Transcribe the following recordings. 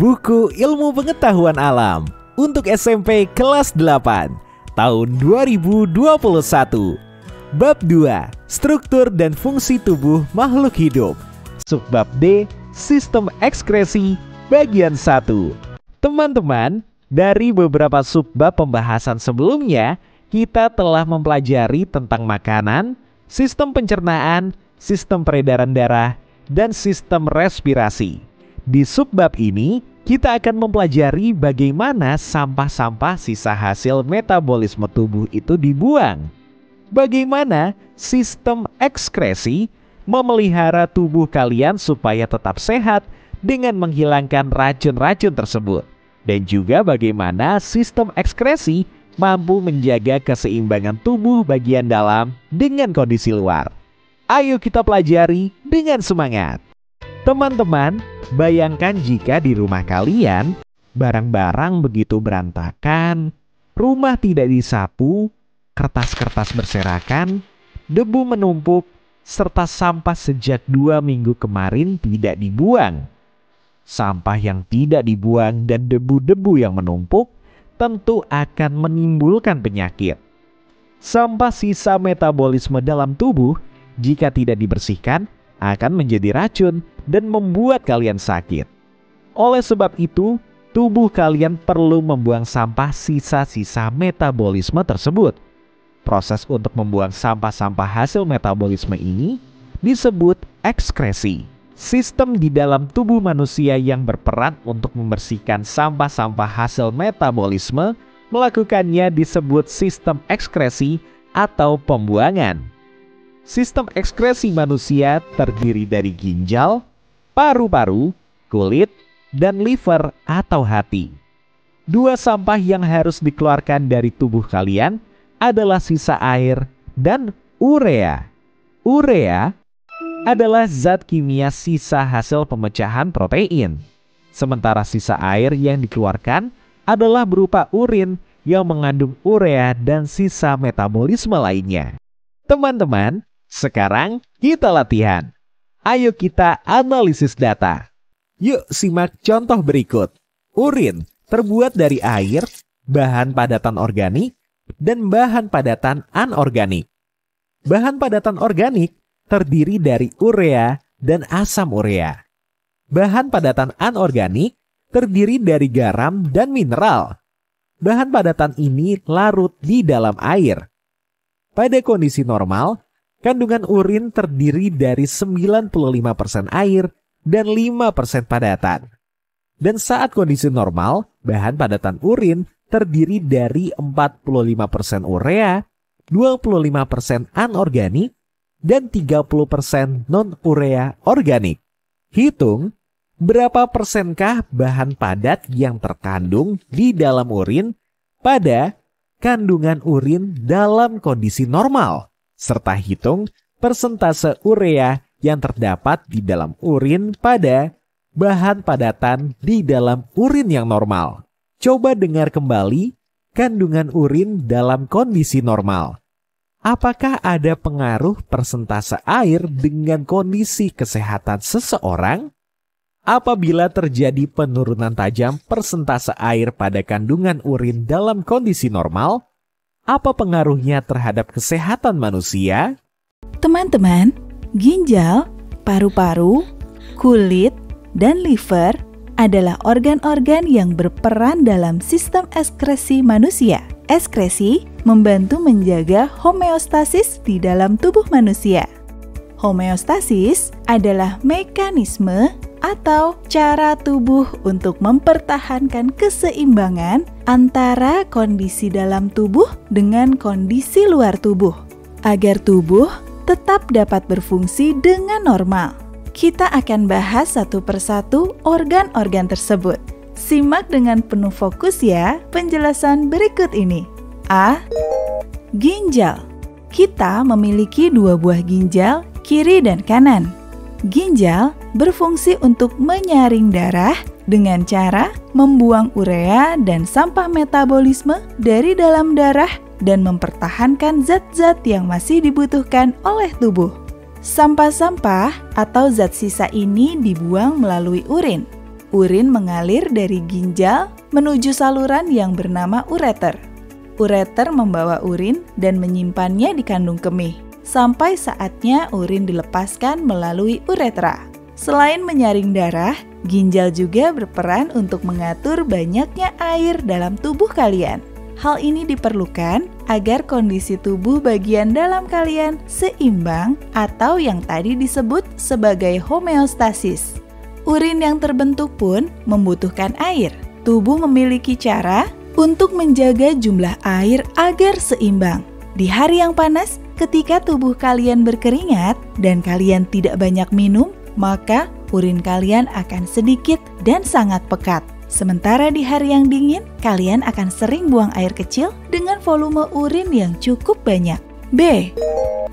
Buku Ilmu Pengetahuan Alam untuk SMP kelas 8 tahun 2021. Bab 2, Struktur dan Fungsi Tubuh Makhluk Hidup. Subbab D, Sistem Ekskresi, bagian 1. Teman-teman, dari beberapa subbab pembahasan sebelumnya, kita telah mempelajari tentang makanan, sistem pencernaan, sistem peredaran darah, dan sistem respirasi. Di subbab ini, kita akan mempelajari bagaimana sampah-sampah sisa hasil metabolisme tubuh itu dibuang. Bagaimana sistem ekskresi memelihara tubuh kalian supaya tetap sehat dengan menghilangkan racun-racun tersebut. Dan juga bagaimana sistem ekskresi mampu menjaga keseimbangan tubuh bagian dalam dengan kondisi luar. Ayo kita pelajari dengan semangat. Teman-teman, bayangkan jika di rumah kalian barang-barang begitu berantakan, rumah tidak disapu, kertas-kertas berserakan, debu menumpuk, serta sampah sejak 2 minggu kemarin tidak dibuang. Sampah yang tidak dibuang dan debu-debu yang menumpuk tentu akan menimbulkan penyakit. Sampah sisa metabolisme dalam tubuh jika tidak dibersihkan akan menjadi racun dan membuat kalian sakit. Oleh sebab itu, tubuh kalian perlu membuang sampah sisa-sisa metabolisme tersebut. Proses untuk membuang sampah-sampah hasil metabolisme ini disebut ekskresi. Sistem di dalam tubuh manusia yang berperan untuk membersihkan sampah-sampah hasil metabolisme melakukannya disebut sistem ekskresi atau pembuangan. Sistem ekskresi manusia terdiri dari ginjal, paru-paru, kulit, dan liver atau hati. 2 sampah yang harus dikeluarkan dari tubuh kalian adalah sisa air dan urea. Urea adalah zat kimia sisa hasil pemecahan protein. Sementara sisa air yang dikeluarkan adalah berupa urin yang mengandung urea dan sisa metabolisme lainnya. Teman-teman, sekarang kita latihan. Ayo kita analisis data. Yuk simak contoh berikut. Urin terbuat dari air, bahan padatan organik, dan bahan padatan anorganik. Bahan padatan organik terdiri dari urea dan asam urea. Bahan padatan anorganik terdiri dari garam dan mineral. Bahan padatan ini larut di dalam air. Pada kondisi normal, kandungan urin terdiri dari 95% air dan 5% padatan. Dan saat kondisi normal, bahan padatan urin terdiri dari 45% urea, 25% anorganik, dan 30% non-urea organik. Hitung berapa persenkah bahan padat yang terkandung di dalam urin pada kandungan urin dalam kondisi normal. Serta hitung persentase urea yang terdapat di dalam urin pada bahan padatan di dalam urin yang normal. Coba dengar kembali kandungan urin dalam kondisi normal. Apakah ada pengaruh persentase air dengan kondisi kesehatan seseorang? Apabila terjadi penurunan tajam persentase air pada kandungan urin dalam kondisi normal, apa pengaruhnya terhadap kesehatan manusia? Teman-teman, ginjal, paru-paru, kulit, dan liver adalah organ-organ yang berperan dalam sistem ekskresi manusia. Ekskresi membantu menjaga homeostasis di dalam tubuh manusia. Homeostasis adalah mekanisme atau cara tubuh untuk mempertahankan keseimbangan antara kondisi dalam tubuh dengan kondisi luar tubuh, agar tubuh tetap dapat berfungsi dengan normal. Kita akan bahas satu persatu organ-organ tersebut. Simak dengan penuh fokus ya penjelasan berikut ini. A. Ginjal. Kita memiliki 2 buah ginjal, kiri dan kanan. Ginjal berfungsi untuk menyaring darah dengan cara membuang urea dan sampah metabolisme dari dalam darah dan mempertahankan zat-zat yang masih dibutuhkan oleh tubuh. Sampah-sampah atau zat sisa ini dibuang melalui urin. Urin mengalir dari ginjal menuju saluran yang bernama ureter. Ureter membawa urin dan menyimpannya di kandung kemih, sampai saatnya urin dilepaskan melalui uretra. Selain menyaring darah, ginjal juga berperan untuk mengatur banyaknya air dalam tubuh kalian. Hal ini diperlukan agar kondisi tubuh bagian dalam kalian seimbang atau yang tadi disebut sebagai homeostasis. Urin yang terbentuk pun membutuhkan air. Tubuh memiliki cara untuk menjaga jumlah air agar seimbang. Di hari yang panas, ketika tubuh kalian berkeringat dan kalian tidak banyak minum, maka urin kalian akan sedikit dan sangat pekat. Sementara di hari yang dingin, kalian akan sering buang air kecil dengan volume urin yang cukup banyak. B.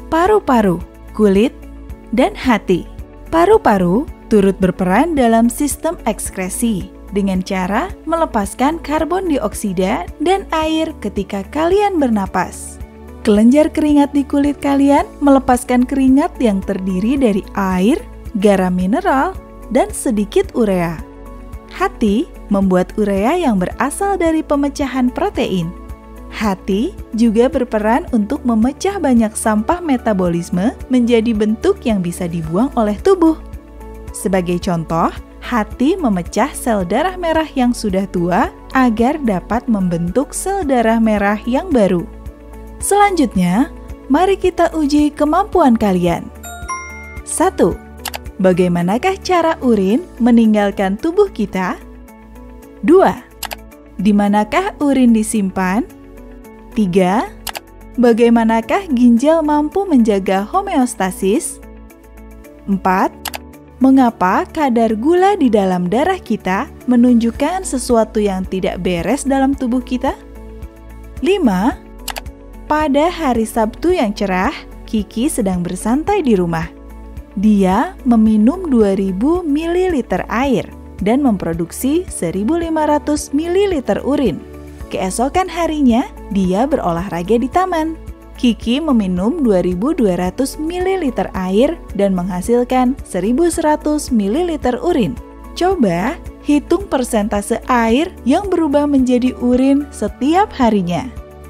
Paru-paru, kulit, dan hati. Paru-paru turut berperan dalam sistem ekskresi dengan cara melepaskan karbon dioksida dan air ketika kalian bernapas. Kelenjar keringat di kulit kalian melepaskan keringat yang terdiri dari air, garam mineral, dan sedikit urea. Hati membuat urea yang berasal dari pemecahan protein. Hati juga berperan untuk memecah banyak sampah metabolisme menjadi bentuk yang bisa dibuang oleh tubuh. Sebagai contoh, hati memecah sel darah merah yang sudah tua agar dapat membentuk sel darah merah yang baru. Selanjutnya, mari kita uji kemampuan kalian. 1. Bagaimanakah cara urin meninggalkan tubuh kita? 2. Di manakah urin disimpan? 3. Bagaimanakah ginjal mampu menjaga homeostasis? 4. Mengapa kadar gula di dalam darah kita menunjukkan sesuatu yang tidak beres dalam tubuh kita? 5. Pada hari Sabtu yang cerah, Kiki sedang bersantai di rumah. Dia meminum 2000 ml air dan memproduksi 1500 ml urin. Keesokan harinya, dia berolahraga di taman. Kiki meminum 2200 ml air dan menghasilkan 1100 ml urin. Coba hitung persentase air yang berubah menjadi urin setiap harinya.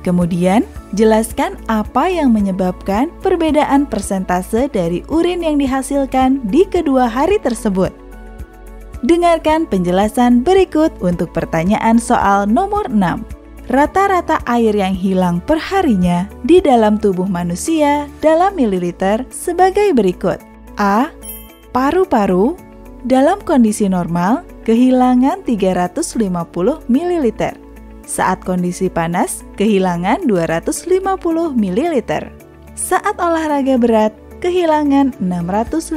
Kemudian, jelaskan apa yang menyebabkan perbedaan persentase dari urin yang dihasilkan di kedua hari tersebut. Dengarkan penjelasan berikut untuk pertanyaan soal nomor 6. Rata-rata air yang hilang per harinya di dalam tubuh manusia dalam mililiter sebagai berikut. A. Paru-paru dalam kondisi normal kehilangan 350 ml. Saat kondisi panas, kehilangan 250 ml. Saat olahraga berat, kehilangan 650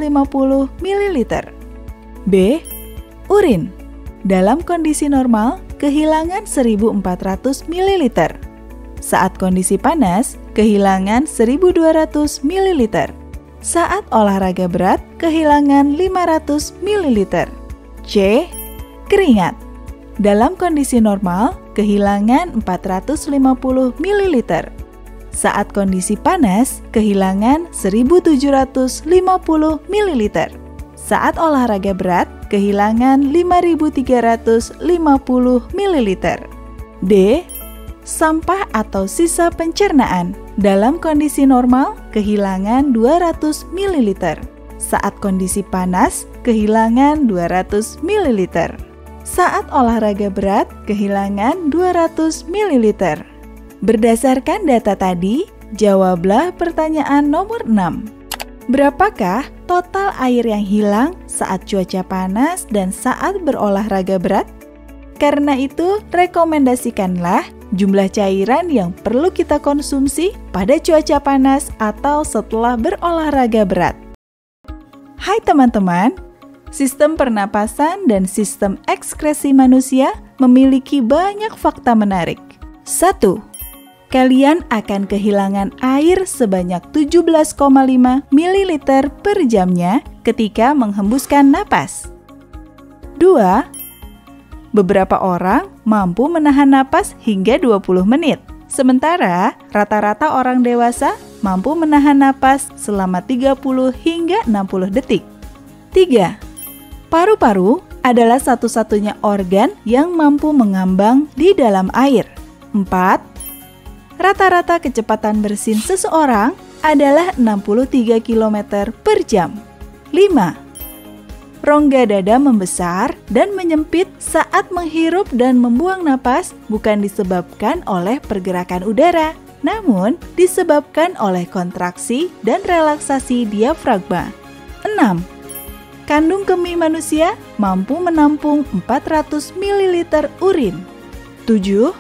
ml. B. Urin. Dalam kondisi normal, kehilangan 1400 ml. Saat kondisi panas, kehilangan 1200 ml. Saat olahraga berat, kehilangan 500 ml. C. Keringat. Dalam kondisi normal, kehilangan 450 ml. Saat kondisi panas, kehilangan 1750 ml. Saat olahraga berat, kehilangan 5350 ml. D. Sampah atau sisa pencernaan. Dalam kondisi normal, kehilangan 200 ml. Saat kondisi panas, kehilangan 200 ml. Saat olahraga berat, kehilangan 200 ml. Berdasarkan data tadi, jawablah pertanyaan nomor 6. Berapakah total air yang hilang saat cuaca panas dan saat berolahraga berat? Karena itu, rekomendasikanlah jumlah cairan yang perlu kita konsumsi pada cuaca panas atau setelah berolahraga berat. Hai teman-teman! Sistem pernapasan dan sistem ekskresi manusia memiliki banyak fakta menarik. 1. Kalian akan kehilangan air sebanyak 17,5 ml per jamnya ketika menghembuskan napas. 2. Beberapa orang mampu menahan napas hingga 20 menit, sementara rata-rata orang dewasa mampu menahan napas selama 30 hingga 60 detik. 3. Paru-paru adalah satu-satunya organ yang mampu mengambang di dalam air. 4. Rata-rata kecepatan bersin seseorang adalah 63 km per jam. 5. Rongga dada membesar dan menyempit saat menghirup dan membuang napas bukan disebabkan oleh pergerakan udara, namun disebabkan oleh kontraksi dan relaksasi diafragma. 6. Kandung kemih manusia mampu menampung 400 ml urin. 7.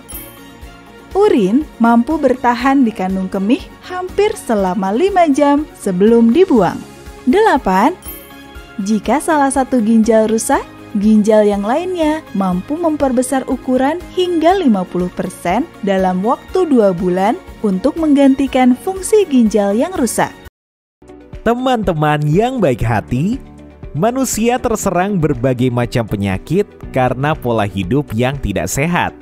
Urin mampu bertahan di kandung kemih hampir selama 5 jam sebelum dibuang. 8. Jika salah satu ginjal rusak, ginjal yang lainnya mampu memperbesar ukuran hingga 50% dalam waktu 2 bulan untuk menggantikan fungsi ginjal yang rusak. Teman-teman yang baik hati, manusia terserang berbagai macam penyakit karena pola hidup yang tidak sehat.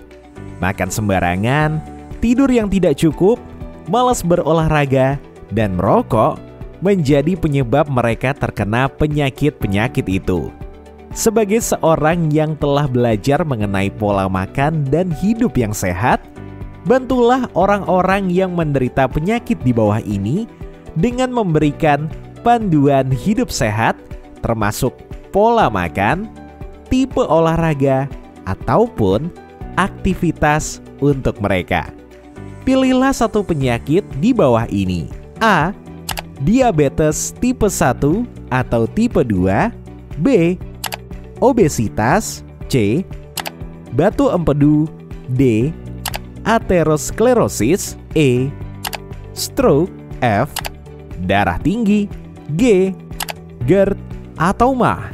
Makan sembarangan, tidur yang tidak cukup, malas berolahraga, dan merokok menjadi penyebab mereka terkena penyakit-penyakit itu. Sebagai seorang yang telah belajar mengenai pola makan dan hidup yang sehat, bantulah orang-orang yang menderita penyakit di bawah ini dengan memberikan panduan hidup sehat, termasuk pola makan, tipe olahraga, ataupun aktivitas untuk mereka. Pilihlah satu penyakit di bawah ini. A. Diabetes tipe 1 atau tipe 2. B. Obesitas. C. Batu empedu. D. Aterosklerosis. E. Stroke. F. Darah tinggi. G. GERD atau MAH.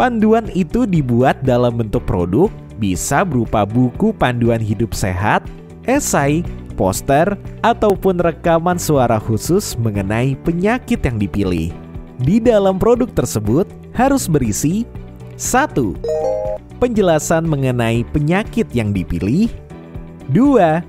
Panduan itu dibuat dalam bentuk produk, bisa berupa buku panduan hidup sehat, esai, poster, ataupun rekaman suara khusus mengenai penyakit yang dipilih. Di dalam produk tersebut harus berisi 1. Penjelasan mengenai penyakit yang dipilih. 2.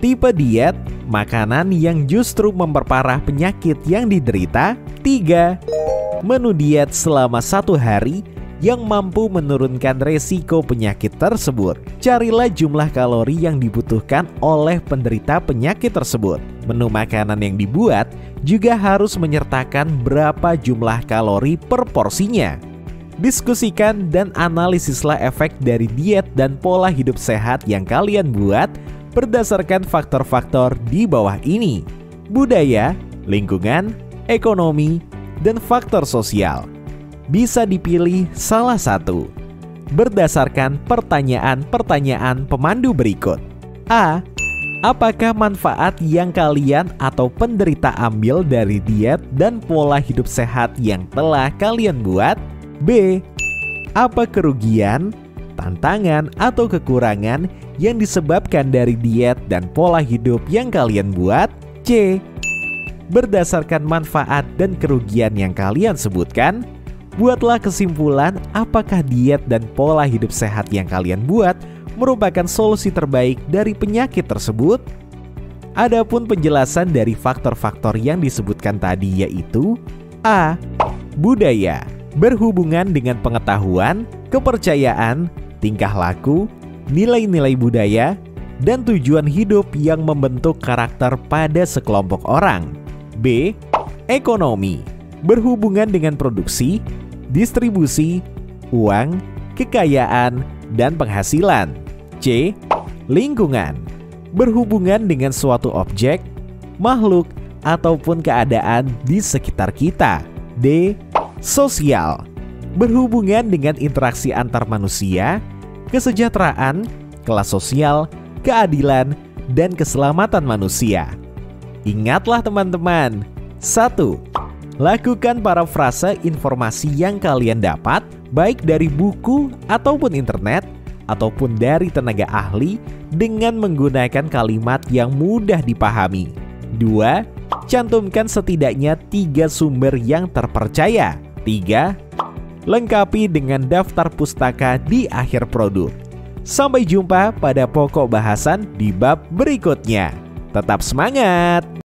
Tipe diet, makanan yang justru memperparah penyakit yang diderita. 3. Menu diet selama 1 hari yang mampu menurunkan resiko penyakit tersebut. Carilah jumlah kalori yang dibutuhkan oleh penderita penyakit tersebut. Menu makanan yang dibuat juga harus menyertakan berapa jumlah kalori per porsinya. Diskusikan dan analisislah efek dari diet dan pola hidup sehat yang kalian buat berdasarkan faktor-faktor di bawah ini: budaya, lingkungan, ekonomi, dan faktor sosial. Bisa dipilih salah satu berdasarkan pertanyaan-pertanyaan pemandu berikut. A. Apakah manfaat yang kalian atau penderita ambil dari diet dan pola hidup sehat yang telah kalian buat? B. Apa kerugian, tantangan, atau kekurangan yang disebabkan dari diet dan pola hidup yang kalian buat? C. Berdasarkan manfaat dan kerugian yang kalian sebutkan, buatlah kesimpulan apakah diet dan pola hidup sehat yang kalian buat merupakan solusi terbaik dari penyakit tersebut. Adapun penjelasan dari faktor-faktor yang disebutkan tadi yaitu: A. Budaya, berhubungan dengan pengetahuan, kepercayaan, tingkah laku, nilai-nilai budaya, dan tujuan hidup yang membentuk karakter pada sekelompok orang. B. Ekonomi, berhubungan dengan produksi, distribusi, uang, kekayaan, dan penghasilan. C. Lingkungan, berhubungan dengan suatu objek, makhluk, ataupun keadaan di sekitar kita. D. Sosial, berhubungan dengan interaksi antar manusia, kesejahteraan, kelas sosial, keadilan, dan keselamatan manusia. Ingatlah teman-teman. 1. Lakukan parafrase informasi yang kalian dapat, baik dari buku ataupun internet, ataupun dari tenaga ahli, dengan menggunakan kalimat yang mudah dipahami. 2. Cantumkan setidaknya 3 sumber yang terpercaya. 3. Lengkapi dengan daftar pustaka di akhir produk. Sampai jumpa pada pokok bahasan di bab berikutnya. Tetap semangat!